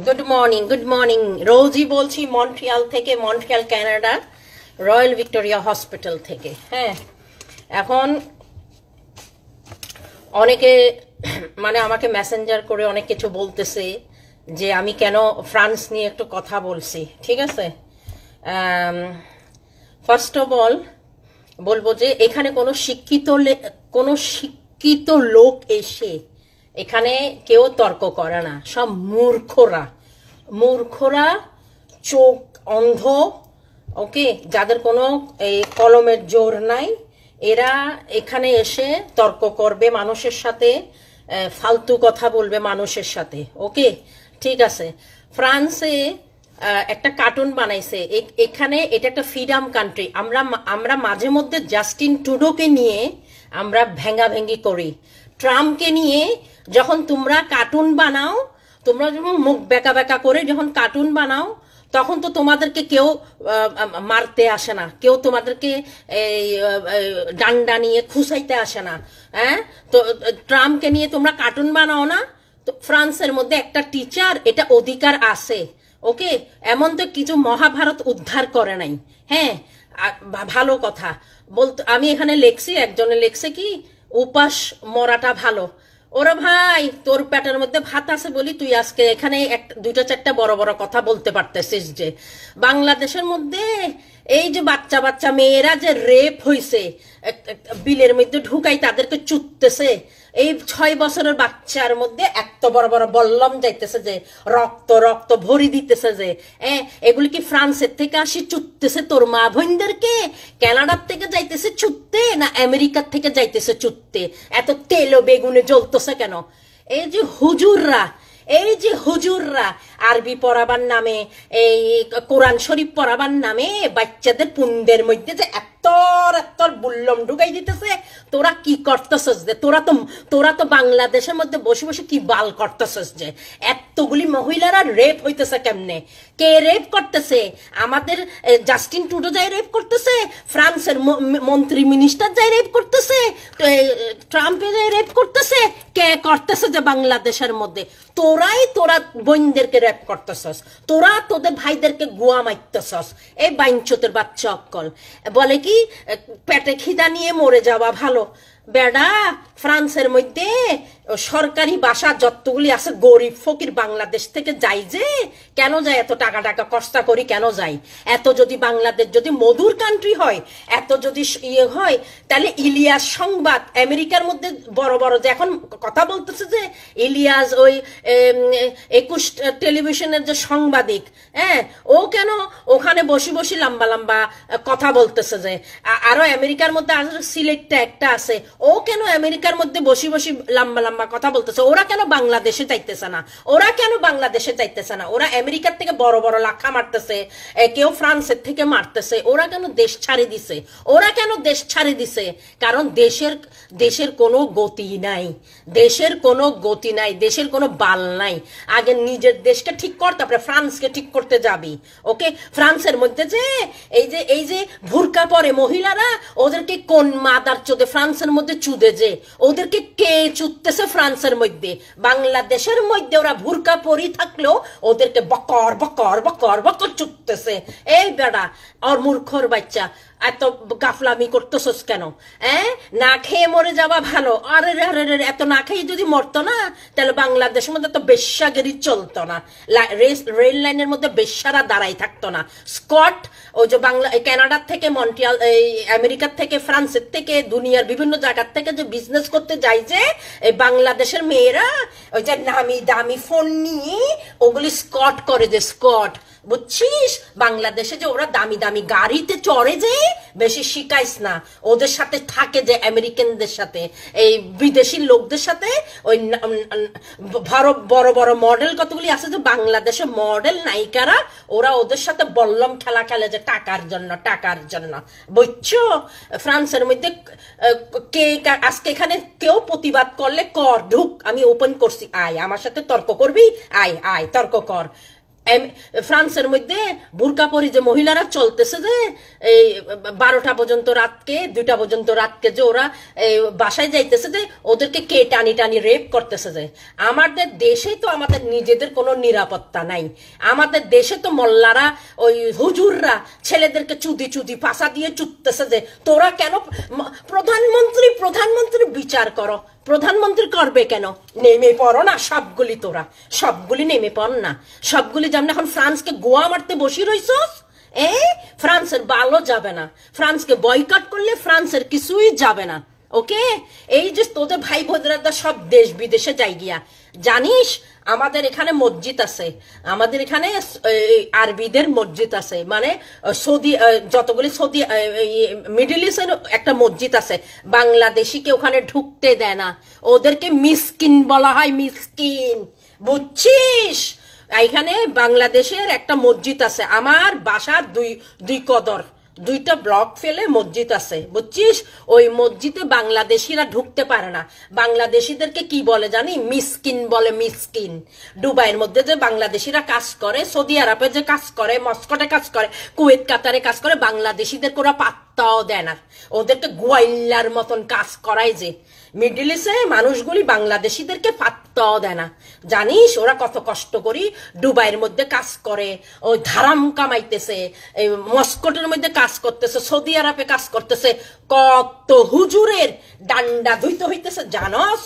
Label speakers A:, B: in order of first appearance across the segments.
A: Good morning রোজই বলছি Montreal থেকে, Montreal Canada, royal Victoria hospital থেকে। হ্যাঁ, এখন অনেকে মানে আমাকে মেসেঞ্জার করে অনেক কিছু বলতেছে যে আমি কেন ফ্রান্স নিয়ে একটু কথা বলছি। ঠিক আছে, ফার্স্ট অফ অল বলবো যে এখানে কোনো শিক্ষিত লোক এসে এখানে কেউ তর্ক করে না, সব মূর্খরা, চোখ অন্ধ, ওকে, যাদের কোনো এই কলমের জোর নাই, এরা এখানে এসে তর্ক করবে মানুষের সাথে, ফালতু কথা বলবে মানুষের সাথে। ওকে, ঠিক আছে। ফ্রান্সে একটা কার্টুন বানাইছে, এখানে এটা একটা ফ্রিডম কান্ট্রি। আমরা মাঝে মধ্যে জাস্টিন ট্রুডোকে নিয়ে আমরা ভেঙ্গাভেঙ্গি করি। ট্রাম্পকে নিয়ে যখন তোমরা কার্টুন বানাও, তোমরা যখন মুখ বেঁকা বেঁকা করে যখন কার্টুন বানাও, তখন তো তোমাদেরকে কেউ মারতে আসে না, কেউ তোমাদেরকে ডান্ডা নিয়ে খুসাইতে আসে না। হ্যাঁ, তো ট্রাম্পকে নিয়ে তোমরা কার্টুন বানাও না, তো ফ্রান্সের মধ্যে একটা টিচার এটা অধিকার আছে। ওকে, এমন তো কিছু মহাভারত উদ্ধার করে নাই। হ্যাঁ, ভালো কথা বলতে আমি এখানে লেখছি, একজনে লেখছে কি উপাস মরাটা ভালো। ওরা ভাই, তোর পেটের মধ্যে ভাত আছে বলি তুই আজকে এখানে দুইটা চারটা বড় বড় কথা বলতে পারতেছিস যে বাংলাদেশের মধ্যে এই যে বাচ্চা মেয়েরা যে রেপ হইছে, বিলের মধ্যে ঢুকাই তাদেরকে চুটতেছে, এই 6 বছরের বাচ্চার মধ্যে এত বড় বড় বল্লম যাইতেছে যে রক্ত ভরি দিতেছে যে, এগুলি কি ফ্রান্সের থেকে আসি চুটতেছে তোর মা বোনদেরকে? কানাডার থেকে যাইতেছে চুটতে না আমেরিকার থেকে যাইতেছে চুটতে? এত তেল ও বেগুনে জ্বলতেছে কেন? এই যে হুজুররা আরবি পড়াবার নামে, এই কোরআন শরীফ পড়াবার নামে বাচ্চাদের পুন্ডের মধ্যে যে এত বুল্লম ঢুকাই দিতেছে, তোরা কি করতেছস? যে তোরা তো বাংলাদেশের মধ্যে বসে বসে কি বাল করতেছস? যে এতগুলি মহিলারা রেপ হইতেছে কেমনে? কে রেপ করতেছে? আমাদের জাস্টিন ট্রুডো যাই রেপ করতেছে, ফ্রান্সের মন্ত্রী মিনিস্টার যাই রেপ করতেছে, ট্রাম্পে যাই রেপ করতেছে, কে করতেছে যে বাংলাদেশের মধ্যে? তোরা বোনদেরকে রেপ করতেছস, তোরা তোদের ভাইদেরকে গুয়া মারতেছস। এই বাইঞ্চতের বাচ্চা অক্কল বলে কি পেটে খিদা নিয়ে মরে যাওয়া ভালো। বেডা, ফ্রান্সের মধ্যে সরকারি বাসা যতগুলি আছে গরিব ফকির বাংলাদেশ থেকে যাই যে, কেন যায়? এত টাকা কষ্ট করি কেন যাই? এত যদি বাংলাদেশ যদি মধুর কান্ট্রি হয়, এত যদি ইয়ে হয়, তাহলে ইলিয়াস সংবাদ আমেরিকার মধ্যে বড় বড় যে এখন কথা বলতেছে যে ইলিয়াস ওই 21 টেলিভিশনের যে সাংবাদিক, ও কেন ওখানে বসে লম্বা কথা বলতেছে যে, আরো আমেরিকার মধ্যে সিলেটটা একটা আছে, ও কেন আমেরিকার মধ্যে বসে লম্বা কথা বলতেছে? ওরা কেন বাংলাদেশে যাইতেছে না? ওরা আমেরিকার থেকে বড় বড় লাখা মারতেছে, কেউ ফ্রান্সের থেকে মারতেছে, ওরা কেন দেশ ছাড়ি দিছে? কারণ দেশের কোনো গতি নাই, দেশের কোনো বাল নাই। আগে নিজের দেশকে ঠিক কর, তারপরে ফ্রান্সকে ঠিক করতে যাবি। ওকে, ফ্রান্সের মধ্যে যে এই যে ভুরকা পরে মহিলারা, ওদেরকে কোন মাদার চোদে ফ্রান্সের মধ্যে চুদে যে, ওদেরকে কে চুদতেছে ফ্রান্সের মধ্যে? বাংলাদেশের মধ্যে ওরা ভুরকা পরি থাকলেও ওদেরকে বকর চুদতেছে। এই বেড়া আর মূর্খর বাচ্চা, এত গাফলামি করতেছস কেন? না খেয়ে মরে যাওয়া ভালো। আরে এত না খেয়ে যদি মরতো না, তাহলে বাংলাদেশের মধ্যে তো বেশ্যাগিরি চলতো না, রেল লাইনের মধ্যে বেশ্যারা দাঁড়াই থাকতো না। স্কট ওই যে কানাডার থেকে মন্ট্রিয়াল, এই আমেরিকার থেকে, ফ্রান্সের থেকে, দুনিয়ার বিভিন্ন জায়গার থেকে যে বিজনেস করতে যায় যে এই বাংলাদেশের মেয়েরা, ওই যে নামি দামি ফোন নিয়ে ওগুলি স্কট করে যে, স্কট বুঝছিস? বাংলাদেশে যে ওরা দামি গাড়িতে চড়ে যে, বেশি শিখাইস না। ওদের সাথে থাকে যে আমেরিকানদের সাথে, এই বিদেশি লোকদের সাথে, ওই বড় বড় মডেল কতগুলি আছে যে বাংলাদেশে মডেল নায়িকারা, ওরা ওদের সাথে বল্লম খেলা খেলে যে টাকার জন্য। বুঝছো? ফ্রান্সের মধ্যে কে আজকে এখানে কেউ প্রতিবাদ করলে কর, ঢুক, আমি ওপেন করছি, আয় আমার সাথে তর্ক করবি, আয় তর্ক কর। ফ্রান্সের মধ্যে বুরকা পরি যে মহিলারা চলতেছে যে এই 12টা পর্যন্ত রাতকে 2টা পর্যন্ত রাতকে যে ওরা বাসায় যাইতেছে যে ওদেরকে কে টানি টানি রেপ করতেছে যে আমাদের দেশে তো আমাদের নিজেদের কোনো নিরাপত্তা নাই আমাদের দেশে তো মোল্লারা ওই হুজুররা ছেলেদেরকে চুদি চুদি ফাঁসা দিয়ে চুদতেছে যে তোরা কেন প্রধানমন্ত্রী বিচার করো প্রধানমন্ত্রী করবে কেন নেমে পড়ো না সবগুলি তোরা সবগুলি নেমে পড় না সবগুলি যেমন এখন ফ্রান্সকে গোয়া মারতে বসে রইছস ফ্রান্সের ভালো যাবে না ফ্রান্সকে বয়কট করলে ফ্রান্সের কিছুই যাবে না ওকে এই যে তোদের ভাই বোনেরা সব দেশ বিদেশে যাই গিয়া জানিস আমাদের এখানে মসজিদ আছে আমাদের এখানে আরবিদের মসজিদ আছে মানে সৌদি যতগুলি সৌদি মিডল ইস্টের একটা মসজিদ আছে বাংলাদেশিকে ওখানে ঢুকতে দেয় না ওদেরকে মিসকিন বলা হয় মিসকিন বুঝছিস এখানে বাংলাদেশের একটা মসজিদ আছে আমার বাসার দুই কদর 2টা ব্লক ফেলে মসজিদ আছে বুঝছিস ওই মসজিদে বাংলাদেশিরা ঢুকতে পারে না বাংলাদেশিদেরকে কি বলে জানি মিসকিন বলে মিসকিন দুবাইয়ের মধ্যে যে বাংলাদেশিরা কাজ করে সৌদি আরবে যে কাজ করে মস্কোতে কাজ করে কুয়েত কাতারে কাজ করে বাংলাদেশিদের ওরা পাত্তাও দেয় না ওদেরকে গোয়াইল্লার মতন কাজ করায় যে মিডল ইস্টে মানুষগুলি বাংলাদেশিদেরকে পাত্তাও দেয় না জানিস ওরা কত কষ্ট করি দুবাইয়ের মধ্যে কাজ করে ওই ধারাম কামাইতেছে মস্কোটের মধ্যে কাজ করতেছে সৌদি আরবে কাজ করতেছে কত হুজুরের ডান্ডা ধুইতে হইতেছে জানস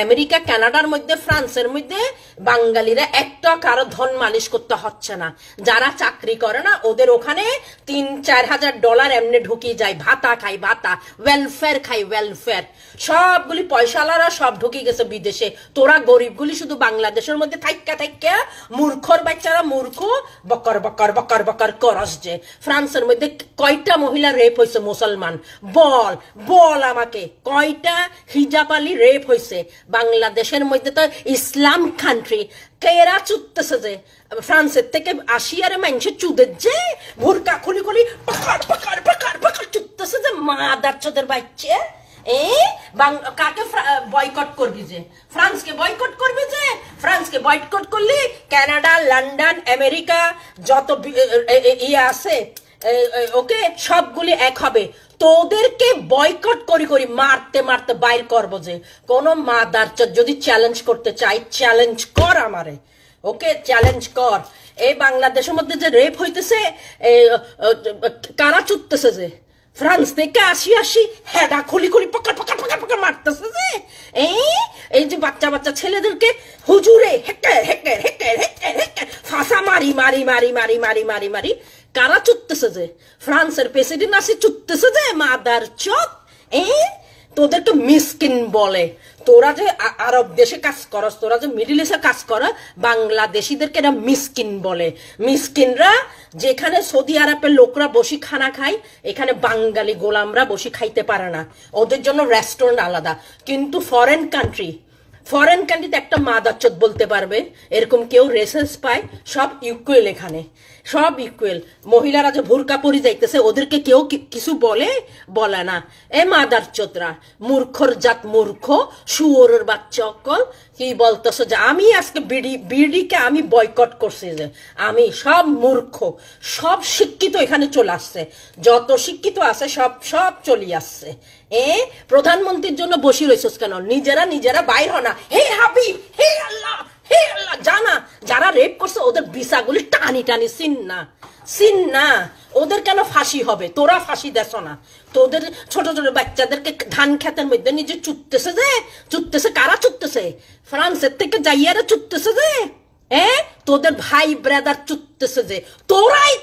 A: আমেরিকা কানাডার মধ্যে ফ্রান্সের মধ্যে বাঙালিরা একটা কারো ধন মালিশ করতে হচ্ছে না যারা চাকরি করে না ওদের ওখানে 3-4 হাজার ডলার এমনি ঢুকিয়ে যায় ভাতা খাই ভাতা ওয়েলফেয়ার খাই ওয়েলফেয়ার সবগুলি পয়সালারা সব ঢুকিয়ে গেছে বিদেশে তোরা গরিবগুলি শুধু বাংলাদেশের মধ্যে থাইক্কা মূর্খর বাচ্চারা মূর্খ বকর বকর বকর বকর করস যে ফ্রান্সের মধ্যে কয়টা মহিলা রেপ হয়েছে মুসলমান বল বল আমাকে কয়টা হিজাব আলী রেপ হয়েছে বাংলাদেশের মধ্যে তো ইসলাম কান্ট্রি কেরা চুদতেছে যে ফ্রান্সের থেকে আসিয়ারে মানুষের চুদের যে ভুরকা খুলি খুলি পকড় পকড় পকড় পকড় চুদতেছে যে মাদার চোদের বাচ্চা কাকে বয়কট করবি যে ফ্রান্সকে বয়কট করবি যে ফ্রান্সকে বয়কট করলে কানাডা লন্ডন আমেরিকা যত ইয়ে আছে ওকে সবগুলি এক হবে তোদেরকে বয়কট করি করি মারতে মারতে বাইর করবো যে কোনো মাদার যদি চ্যালেঞ্জ করতে চাই চ্যালেঞ্জ কর আমারে ওকে চ্যালেঞ্জ কর এই বাংলাদেশের মধ্যে যে রেপ হইতেছে কারা চুটতেছে যে ফ্রান্স থেকে আসি হেডা খুলি খুলি পকড় পকড় পকড় পকড় মারতেছে যে এই যে বাচ্চা বাচ্চা ছেলেদেরকে হুজুরে হেক্টর হেক্টর হেক্টর হেক্টর হেক্টর ফাঁসা মারি মারি মারি মারি মারি মারি মারি কারা চুটতেছে যে ফ্রান্সের প্রেসিডেন্ট আসি চুটতেছে যে মাদার চোদ তোদেরকে মিসকিন বলে তোরা যে আরব দেশে কাজ করস তোরা যে মিডল ইস্টে কাজ কর বাংলাদেশিদেরকে এরা মিসকিন বলে মিসকিনরা যেখানে সৌদি আরবের লোকরা বসে খানা খায় এখানে বাঙালি গোলামরা বসে খাইতে পারে না ওদের জন্য রেস্টুরেন্ট আলাদা কিন্তু ফরেন কান্ট্রিতে একটা মাদারচোদ বলতে পারবে এরকম কেউ রেসেস পায় সব ইকুয়াল এখানে সব ইকুয়াল মহিলারা যে ভুরকা পরি যাইতেছে ওদেরকে কেউ কিছু বলে না মাদারচোদরা মূর্খর জাত মূর্খ শুয়োরের বাচ্চা অকল কি বলতেছ যে আমি আজকে বিডিকে আমি বয়কট করছি যে আমি সব মূর্খ সব শিক্ষিত এখানে চলে আসছে যত শিক্ষিত আছে সব চলে আসছে প্রধানমন্ত্রীর জন্য বসে রয়েছিস কেন নিজেরা বাইর হনা হে হাবিব হে আল্লাহ জানা যারা রেপ করছে ওদের ভিসাগুলি টানি টানি সিন না ওদের কেন ফাঁসি হবে তোরা ফাঁসি দেছ না তোদের ছোট ছোট বাচ্চাদেরকে ধান খেতের মধ্যে নিজে চুটতেছে কারা চুটতেছে ফ্রান্সের থেকে যাইয়ারা চুটতেছে যে তোদের ভাই ব্রাদার চুটতেছে যে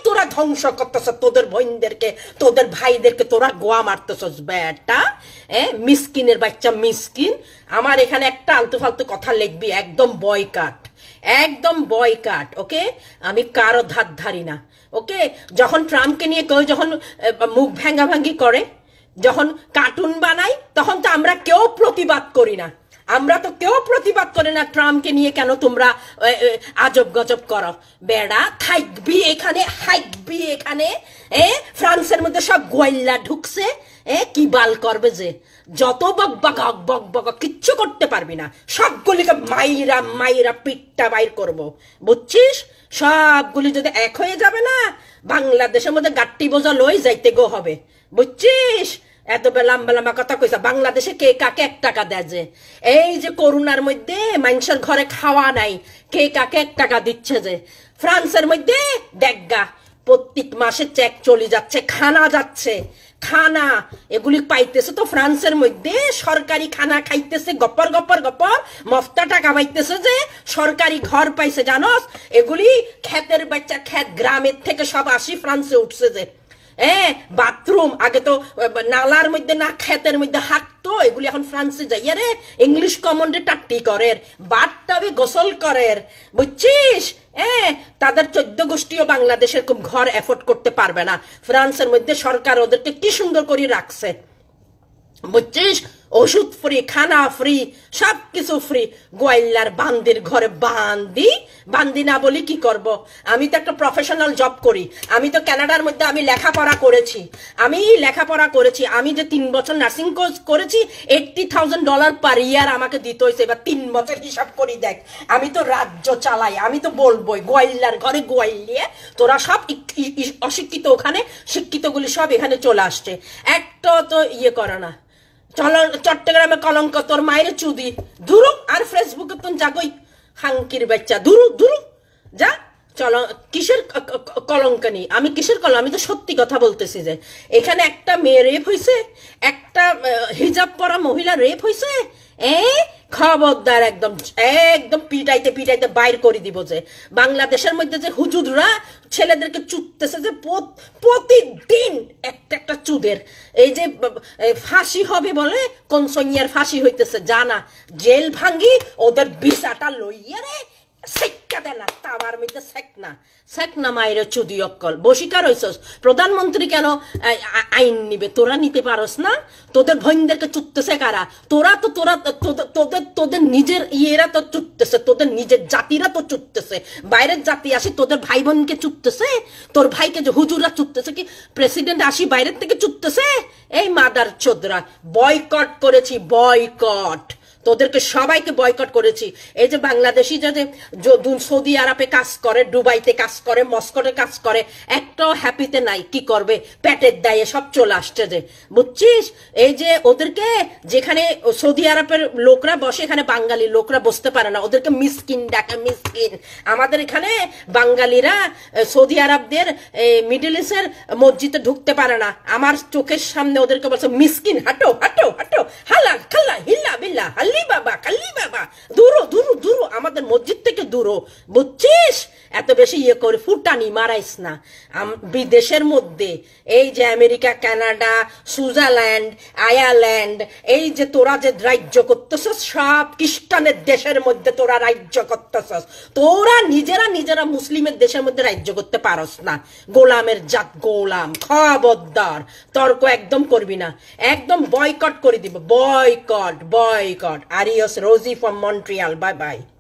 A: তোরা ধ্বংস করতেছ তোদের বোনদেরকে তোদের ভাইদেরকে তোরা গোয়া মারতেছস বেটা মিসকিনের বাচ্চা মিসকিন আমার এখানে একটা আলতু ফালতু কথা লিখবি একদম বয়কাট ওকে আমি কারো ধার ধারি না ওকে যখন ট্রাম্পকে নিয়ে কেউ যখন মুখ ভাঙ্গাভাঙ্গি করে যখন কার্টুন বানাই তখন তো আমরা কেউ প্রতিবাদ করি না ট্রাম্পকে নিয়ে কেন তোমরা আজব গজব করো বেড়া থাকবি এখানে হাইকবি এখানে ফ্রান্সের মধ্যে সব গোয়াইল্লা ঢুকছে কি বাল করবে যে যত বক কিচ্ছু করতে পারবি না, সবগুলিকে মাইরা মাইরা পিঠটা বাইর করব, বুঝছিস? সবগুলি যদি এক হয়ে যাবে না, বাংলাদেশের মধ্যে গাট্টি বোঝা লই যাইতে গো হবে, বুঝছিস? এত লম্বা লম্বা কথা কইছা। বাংলাদেশে কে কাকে 1 টাকা দেয়? যে এই যে করোনার মধ্যে মানুষের ঘরে খাওয়া নাই, কে কাকে 1 টাকা দিচ্ছে? যে ফ্রান্সের মধ্যে দেখগা প্রত্যেক মাসে চেক চলে যাচ্ছে, খানা যাচ্ছে, খানা এগুলি পাইতেছে তো ফ্রান্সের মধ্যে, সরকারি খানা খাইতেছে, গপ্পর গপ্পর গপ্পর মফতা টাকা পাইতেছে, যে সরকারি ঘর পাইছে জানোস? এগুলি ক্ষেতের বাচ্চা, ক্ষেত গ্রামের থেকে সব আসি ফ্রান্সে উঠছে। যে বাথরুম আগে তো নালার মধ্যে না ক্ষেতের মধ্যে হাঁকতো, এগুলি এখন ফ্রান্সে যাইয়া রে ইংলিশ কমন্ডে টাট্টি করের, বাথটাবে গোসল করের, বুঝছিস? তাদের 14 গোষ্ঠীও বাংলাদেশের খুব ঘর এফোর্ড করতে পারবে না। ফ্রান্সের মধ্যে সরকার ওদেরকে কি সুন্দর করে রাখছে, বুঝছিস? ওষুধ ফ্রি, খানা ফ্রি, সবকিছু ফ্রি। গোয়াইল্লার বান্দির ঘরে বান্দি না বলি কি করব? আমি তো একটা প্রফেশনাল জব করি, আমি তো কানাডার মধ্যে আমি লেখাপড়া করেছি, আমি যে 3 বছর নার্সিং কোর্স করেছি, $80,000 পার ইয়ার আমাকে দিতে হয়েছে। এবার 3 বছর হিসাব করি দেখ, আমি তো রাজ্য চালাই, আমি তো বলবোই গোয়াইল্লার ঘরে গোয়াইলিয়ে তোরা সব অশিক্ষিত, ওখানে শিক্ষিতগুলি সব এখানে চলে আসছে, একটা তো ইয়ে করে না। চলো চট্টগ্রামে কলঙ্ক, তোর মায়ের চুদি ধুরু, আর ফেসবুকে তো জাগই হাঙ্কির বাচ্চা, ধুরু যা। চলো, কিসের কলঙ্ক নেই? আমি কিসের কলঙ্ক? আমি তো সত্যি কথা বলতেছি যে এখানে একটা মেয়ে রেপ হয়েছে, একটা হিজাব পরা মহিলা রেপ হয়েছে, খবরদার, একদম একদম পিটাইতে পিটাইতে বাইর করে দিব। যে বাংলাদেশের মধ্যে যে হুজুররা ছেলেদেরকে চুদতেছে, যে প্রতিদিন একটা চুদের, এই যে ফাঁসি হবে বলে কোন সৈন্যার ফাঁসি হইতেছে জানা, জেল ভাঙ্গি ওদের বিসাটা লইয়া রে সেক্কা দেয় না, তাবার মধ্যে সেক না মায়ের চুদি অক্কল। বসিকার হইছস, প্রধানমন্ত্রী কেন আইন নিবে? তোরা নিতে পারস না? তোদের ভৈনদেরকে চুটতেছে কারা? তোদের নিজের ইয়েরা তো চুটতেছে, তোদের নিজের জাতিরা তো চুটতেছে, বাইরের জাতি আসি তোদের ভাই বোনকে চুটতেছে, তোর ভাইকে যে হুজুররা চুটতেছে, কি প্রেসিডেন্ট আসি বাইরের থেকে চুটতেছে? এই মাদার চোদরা, বয়কট করেছি, বয়কট, তোদেরকে সবাইকে বয়কট করেছি। এই যে বাংলাদেশি যে সৌদি আরবে কাজ করে, দুবাইতে কাজ করে, মস্কোতে কাজ করে, একটাও হ্যাপিতে নাই। কি করবে? পেটের দায়ে সব চলে আসছে। যে বুঝছিস, এই যে ওদেরকে যেখানে সৌদি আরবের লোকরা বসে, এখানে বাঙালি লোকরা বসতে পারে না, ওদেরকে মিসকিন ডাকে, মিসকিন। আমাদের এখানে বাঙালিরা সৌদি আরবদের মিডল ইস্টের মসজিদে ঢুকতে পারে না, আমার চোখের সামনে ওদেরকে বলছে মিসকিন, হাঁটো হাঁটো হাঁটো, হালা খাল্লা হিল্লা বিল্লা, কাল্লি বাবা, দূরো আমাদের মসজিদ থেকে দূরো, বুঝছিস? এত বেশি ইয়ে করে ফুটানি মারাইস না। বিদেশের মধ্যে এই যে আমেরিকা, কানাডা, সুইজারল্যান্ড, আয়ারল্যান্ড, এই যে তোরা যে রাজ্য করতেছস, সব খ্রিস্টানের দেশের মধ্যে তোরা রাজ্য করতেছস, তোরা নিজেরা মুসলিমের দেশের মধ্যে রাজ্য করতে পারস না। গোলামের জাত গোলাম, খবরদার, তর্ক একদম করবি না, একদম বয়কট করে দিব, boycott. Adios, Rosie from Montreal. Bye bye.